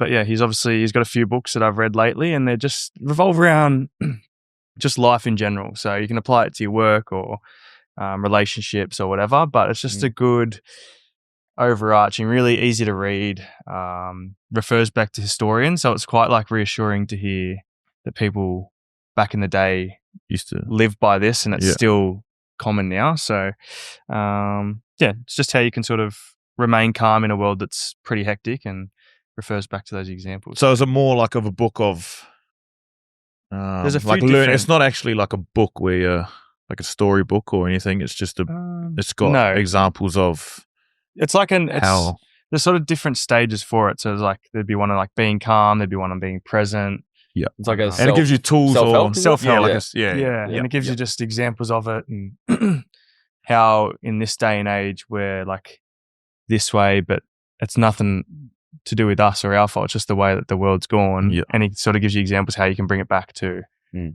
yeah, he's got a few books that I've read lately, and they just revolve around just life in general. So you can apply it to your work or relationships or whatever, but it's just a good overarching, really easy to read, refers back to historians, so it's quite like reassuring to hear that people back in the day used to live by this, and it's still common now. So it's just how you can sort of remain calm in a world that's pretty hectic, and refers back to those examples. So is it more like of a book of there's a few it's not actually like a book where like a storybook or anything, it's just it's got examples of. It's like there's sort of different stages for it. So it's like there'd be one on like being calm, there'd be one on being present. Yeah, it's like and it gives you tools or self-help. And it gives you just examples of it and how in this day and age we're like this way, but it's nothing to do with us or our fault. It's just the way that the world's gone. Yeah. And it sort of gives you examples how you can bring it back to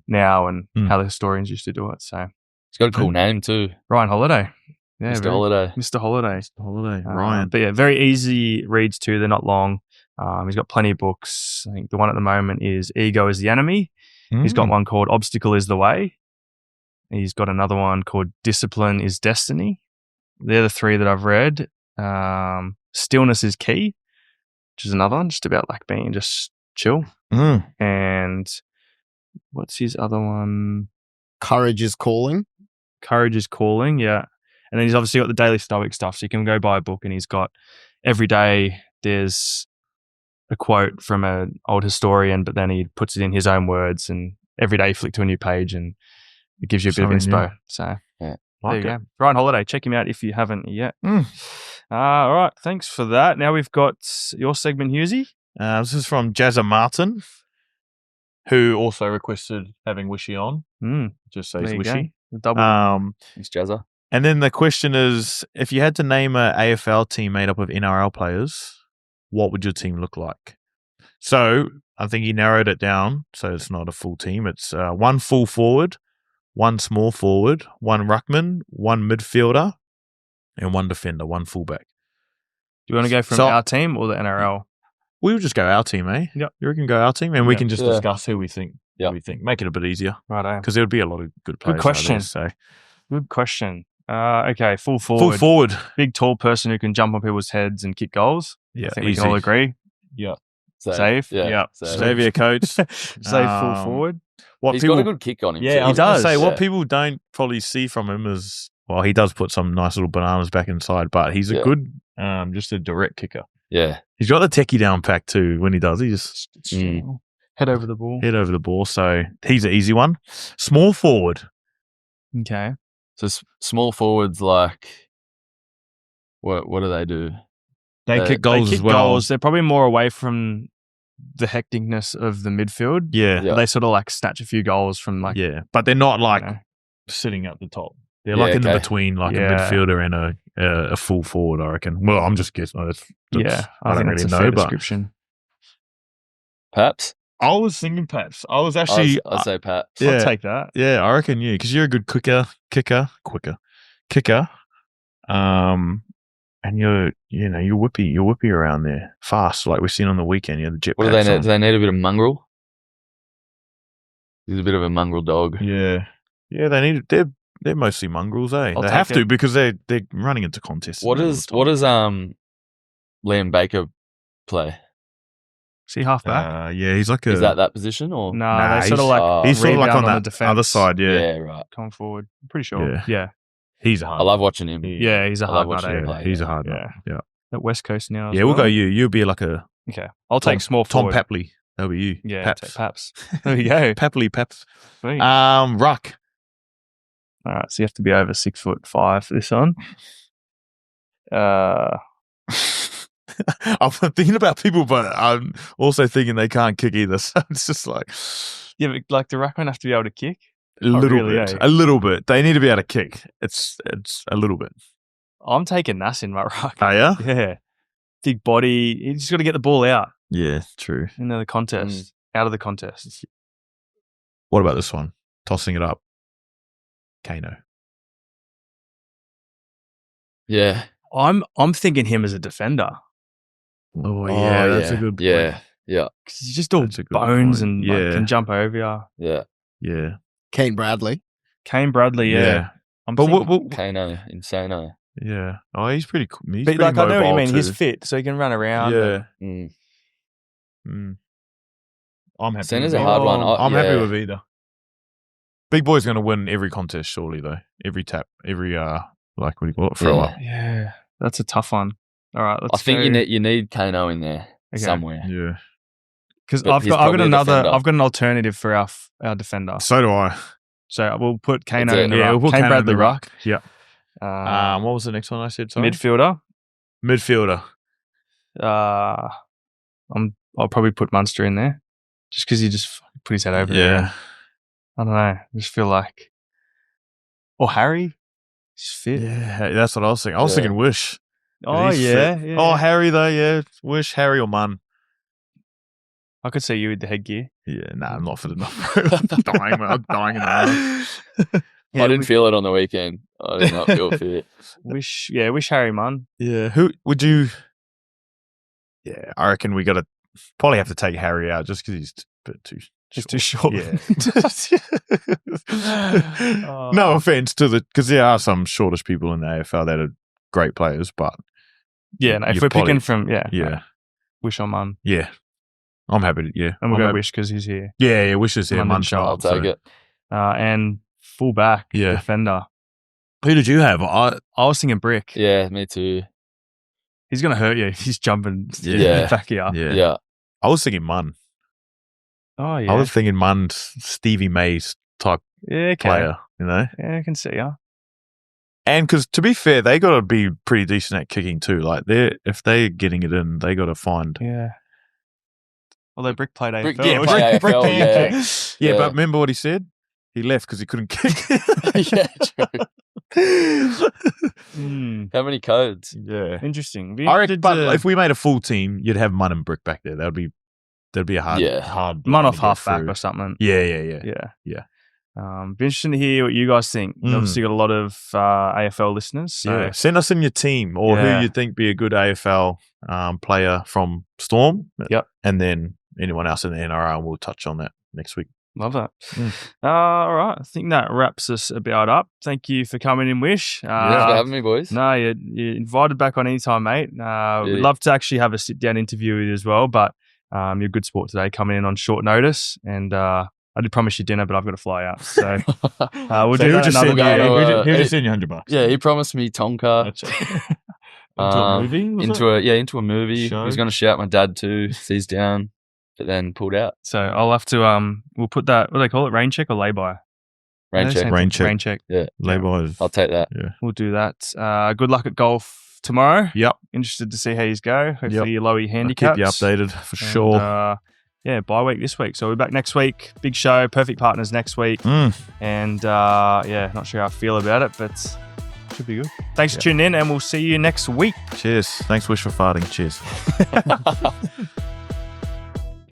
now and how the historians used to do it. So it's got a cool name too, Ryan Holiday. Yeah, Mr. Holiday. Mr. Holiday. Ryan. But yeah, very easy reads too. They're not long. He's got plenty of books. I think the one at the moment is Ego is the Enemy. He's got one called Obstacle is the Way. He's got another one called Discipline is Destiny. They're the three that I've read. Stillness is Key, which is another one, just about like being just chill. And what's his other one? Courage is Calling. Courage is Calling, yeah. And then he's obviously got the Daily Stoic stuff, so you can go buy a book, and he's got every day there's a quote from an old historian, but then he puts it in his own words, and every day you flick to a new page and it gives you a bit of inspo. So there you go. Ryan Holiday, check him out if you haven't yet. All right, thanks for that. Now we've got your segment, Hughesy. This is from Jazza Martin, who also requested having Wishy on. Just says Wishy. Double. Thanks, Jazza. And then the question is, if you had to name a AFL team made up of NRL players, what would your team look like? So I think he narrowed it down, so it's not a full team. It's one full forward, one small forward, one ruckman, one midfielder, and one defender, one fullback. Do you want to go from our team or the NRL? We'll just go our team, eh? Yep. You can go our team, and we can just discuss who we think. Yeah. Make it a bit easier. Right, because there would be a lot of good players. Good question. There, so. Good question. Okay, full forward. Full forward. Big, tall person who can jump on people's heads and kick goals. Yeah, I think we can all agree. Yeah. Safe. Yeah. Xavier Coates. Safe full forward. He's got a good kick on him. Yeah, too. he does. Say what people don't probably see from him is Well, he does put some nice little bananas back inside, but he's a Yeah. good, just a direct kicker. Yeah. He's got the techie down pack too. When he does, he just Head over the ball. head over the ball. So he's an easy one. Small forward. Okay. So small forwards, like, what do they do? They kick goals they kick as well. goals. They're probably more away from the hecticness of the midfield. Yeah. Yeah. They sort of like snatch a few goals from like, Yeah. But they're not like you know. sitting at the top. They're Yeah, like in the okay. between, like a Yeah. midfielder and a full forward, I reckon. Well, I'm just guessing. Yeah, I don't think really that's a know, fair but description. Paps? I was thinking Paps. I was actually, I'd say Paps. Yeah. I'll take that. yeah, I reckon you, because you're a good kicker. And you're whippy around there fast, like we've seen on the weekend. You're the jet. What do they need? Do they need a bit of mongrel? He's a bit of a mongrel dog. Yeah, they need. They're mostly mongrels, eh? I'll They take have to it. because they're running into contests. What all does the time. Liam Baker play? See halfback? Yeah, he's like a. Is that position or? no, nah, they sort of he's- like He's sort of like rebound on the that defense. other side. Yeah, Yeah, right. Come forward. I'm pretty sure. Yeah. Yeah. he's a I hard. love watching him. Yeah, he's a I hard love nut. watching eh? him Yeah, play, he's a yeah. hard. Yeah. nut. Yeah, At West Coast now. yeah. We'll go you. You'll be like a Okay. I'll take small Tom forward. Papley. That'll be you. Yeah, Paps. take Paps. There you go. Papley, Paps. Sweet. Ruck. All right, so you have to be over 6'5" for this one. I'm thinking about people, but I'm also thinking they can't kick either. So it's just like Yeah, but like the ruckman have to be able to kick. a little really, bit. eh? A little bit. They need to be able to kick. It's a little bit. I'm taking Nass in my ruck. Oh yeah. Yeah, big body. You just got to get the ball out Yeah, true. into the contest, out of the contest. What about this one? Tossing it up. Kano. Yeah. I'm thinking him as a defender. Oh yeah, that's a good point. Yeah. Yeah. 'Cause he's just all That's a good bones point. and Yeah. like, can jump over you. Yeah. Yeah. Kane Bradley. Kane Bradley, yeah. I'm But thinking- what? Kano, Insano. Yeah. Oh, he's pretty cool. He's but pretty like I know what you mobile mean. He's too. fit, so he can run around. Yeah. Mm. I'm happy. Centre's with a hard either. one. I'm happy Yeah. with either. Big boy's going to win every contest, surely though. Every tap, every like what do you call it? Throw Yeah. up. Yeah, that's a tough one. All right, let's I think go. you need Kano in there Okay. somewhere. Yeah. Because But I've he's got probably a defender. I've got an alternative for our defender. So do I. So we'll put Kano That's it. in the Yeah, ruck. we'll put Kane Kano in Bradley the ruck. Yeah. What was the next one I said? Sorry. Midfielder. Midfielder. I'll probably put Munster in there, just because he just put his head over there. Yeah. I don't know. I just feel like, or Harry, he's fit. Yeah. That's what I was thinking. I was Yeah. thinking Wish. Oh He's yeah, fit. yeah. Oh, Harry though. Yeah. Wish, Harry or Munn. I could see you with the headgear. Yeah. Nah, I'm not for the number. I'm dying in the Yeah, I didn't feel it on the weekend. I did not feel fit. wish Harry Munn. Yeah. Who would you? Yeah, I reckon we got to probably have to take Harry out just because he's a bit too. Just too short. Yeah. Oh. No offense to because there are some shortish people in the AFL that are great players, but Yeah, no, if You've we're probably- picking from yeah, no, Wish on Munn, yeah. I'm happy to and and we'll go Wish because he's here. Yeah, Wishes here. Munn Munn and Shaw. I'll take it. And full back Yeah. defender. Who did you have? I was thinking Brick. Yeah, me too. He's gonna hurt you. He's jumping Yeah. back here. Yeah. Yeah. I was thinking Munn. Oh yeah. I was thinking Munn, Stevie Mays type yeah, okay. player, you know? Yeah, I can see ya. And because to be fair, they got to be pretty decent at kicking too. Like if they're getting it in, they got to find. Yeah. Although Brick played AFL. Brick did play AFL, yeah. yeah. Yeah, Yeah. but remember what he said? He left because he couldn't kick. Yeah, true. Hmm, How many codes? interesting. Be I reckon, interested but to- if we made a full team, you'd have Munn and Brick back there. That'd be a hard, Yeah. hard Munn line off to get halfback through. or something. Yeah. Yeah. Be interesting to hear what you guys think. Mm. Obviously, got a lot of AFL listeners. So Yeah. Send us in your team or Yeah. who you think be a good AFL player from Storm. Yep. And then anyone else in the NRL, and we'll touch on that next week. love that. Mm. All right. I think that wraps us about up. Thank you for coming in, Wish. Thanks for having me, boys. No, you're invited back on anytime, mate. We'd Yeah. love to actually have a sit-down interview with you as well, but you're a good sport today, coming in on short notice, and I did promise you dinner, but I've got to fly out. So we'll So do that another day. he'll just send you $100. Yeah, he promised me Tonka. Into a movie? Into a movie. Show? He was going to shout my dad too. He's down, but then pulled out. So I'll have to we'll put that. What do they call it? Rain check or lay by? Rain check. Rain check. Rain check. Yeah, Lay-by. I'll take that. Yeah. We'll do that. Good luck at golf tomorrow. Yep. Interested to see how you go. Hopefully you lower your I'll handicaps. keep you updated for sure. Yeah, bye week this week. So we're back next week. Big show. Perfect partners next week. And not sure how I feel about it, but should be good. Thanks for tuning in, and we'll see you next week. Cheers. Thanks, Wish, for farting. Cheers.